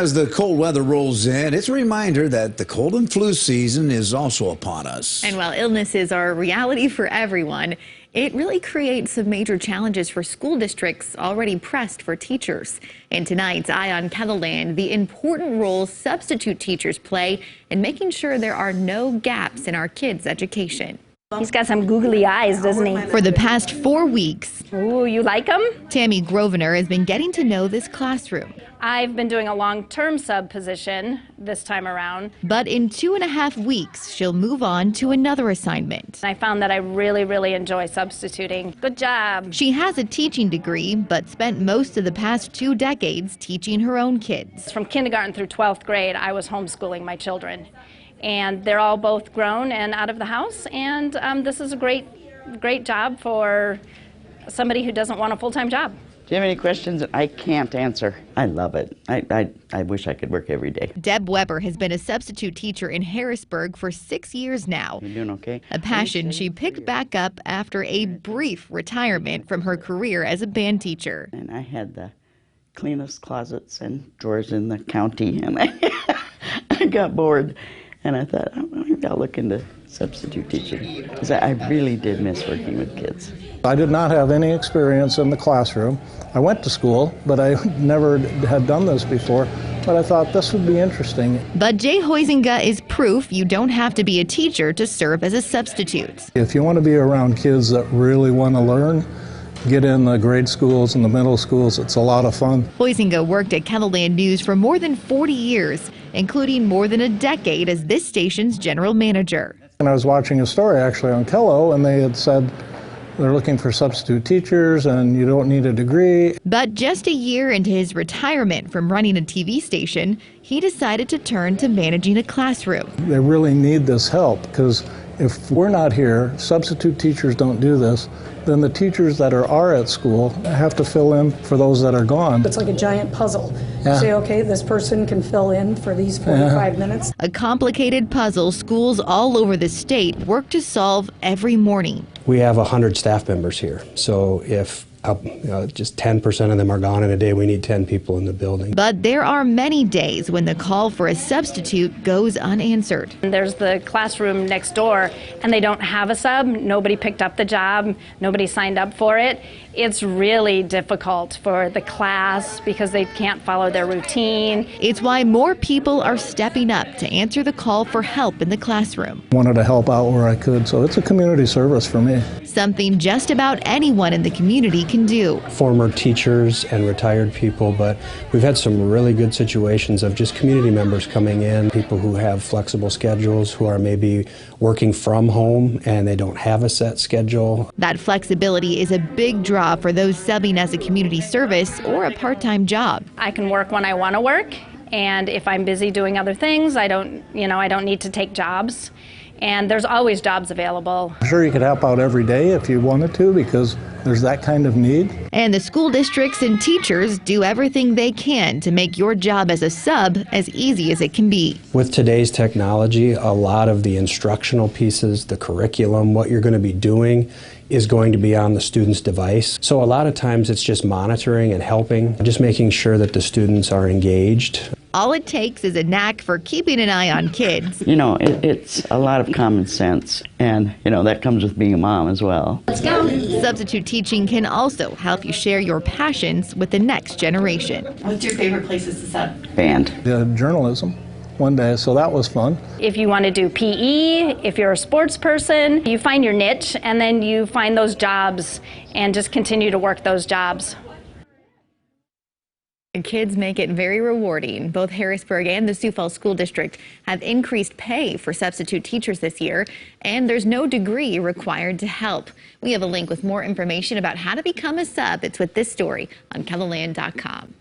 As the cold weather rolls in, it's a reminder that the cold and flu season is also upon us. And while illnesses are a reality for everyone, it really creates some major challenges for school districts already pressed for teachers. In tonight's Eye on KELOLAND, the important role substitute teachers play in making sure there are no gaps in our kids' education. He's got some googly eyes, doesn't he? For the past 4 weeks, Ooh, you like him? Tammy Grosvenor has been getting to know this classroom. I've been doing a long-term sub position this time around. But in 2.5 weeks, she'll move on to another assignment. I found that I really enjoy substituting. Good job. She has a teaching degree, but spent most of the past 2 decades teaching her own kids. From kindergarten through 12th grade, I was homeschooling my children. And they're all both grown and out of the house, and this is a great job for somebody who doesn't want a full-time job. Do you have any questions that I can't answer? I love it. I wish I could work every day. Deb Weber has been a substitute teacher in Harrisburg for 6 years now. You doing okay? A passion she picked back up after a brief retirement from her career as a band teacher. And I had the cleanest closets and drawers in the county, and I got bored. And I thought, maybe I'll look into substitute teaching, because I really did miss working with kids. I did not have any experience in the classroom. I went to school, but I never had done this before. But I thought this would be interesting. But Jay Huizinga is proof you don't have to be a teacher to serve as a substitute. If you want to be around kids that really want to learn, get in the grade schools and the middle schools. It's a lot of fun. Huizinga worked at KELOLAND News for more than 40 years, including more than a decade as this station's general manager. And I was watching a story actually on KELO, and they had said they're looking for substitute teachers and you don't need a degree. But just a year into his retirement from running a TV station, he decided to turn to managing a classroom. They really need this help, because if we're not here, substitute teachers don't do this, then the teachers that are at school have to fill in for those that are gone. It's like a giant puzzle. Yeah. You say, okay, this person can fill in for these 45 minutes. A complicated puzzle schools all over the state work to solve every morning. We have 100 staff members here, so if just 10% of them are gone in a day, we need 10 people in the building. But there are many days when the call for a substitute goes unanswered. There's the classroom next door, and they don't have a sub. Nobody picked up the job. Nobody signed up for it. It's really difficult for the class because they can't follow their routine. It's why more people are stepping up to answer the call for help in the classroom. Wanted to help out where I could, so it's a community service for me. Something just about anyone in the community can do. Former teachers and retired people, but we've had some really good situations of just community members coming in, people who have flexible schedules, who are maybe working from home and they don't have a set schedule. That flexibility is a big draw for those subbing as a community service or a part-time job. I can work when I want to work, and if I'm busy doing other things, I don't need to take jobs. And there's always jobs available. I'm sure you could help out every day if you wanted to, because there's that kind of need. And the school districts and teachers do everything they can to make your job as a sub as easy as it can be. With today's technology, a lot of the instructional pieces, the curriculum, what you're going to be doing is going to be on the student's device. So a lot of times it's just monitoring and helping, just making sure that the students are engaged. All it takes is a knack for keeping an eye on kids. You know, it's a lot of common sense, and that comes with being a mom as well. Let's go. Substitute teaching can also help you share your passions with the next generation. What's your favorite places to sub? Band. Journalism one day, so that was fun. If you want to do PE, if you're a sports person, you find your niche and then you find those jobs and just continue to work those jobs. Kids make it very rewarding. Both Harrisburg and the Sioux Falls School District have increased pay for substitute teachers this year, and there's no degree required to help. We have a link with more information about how to become a sub. It's with this story on KELOLAND.com.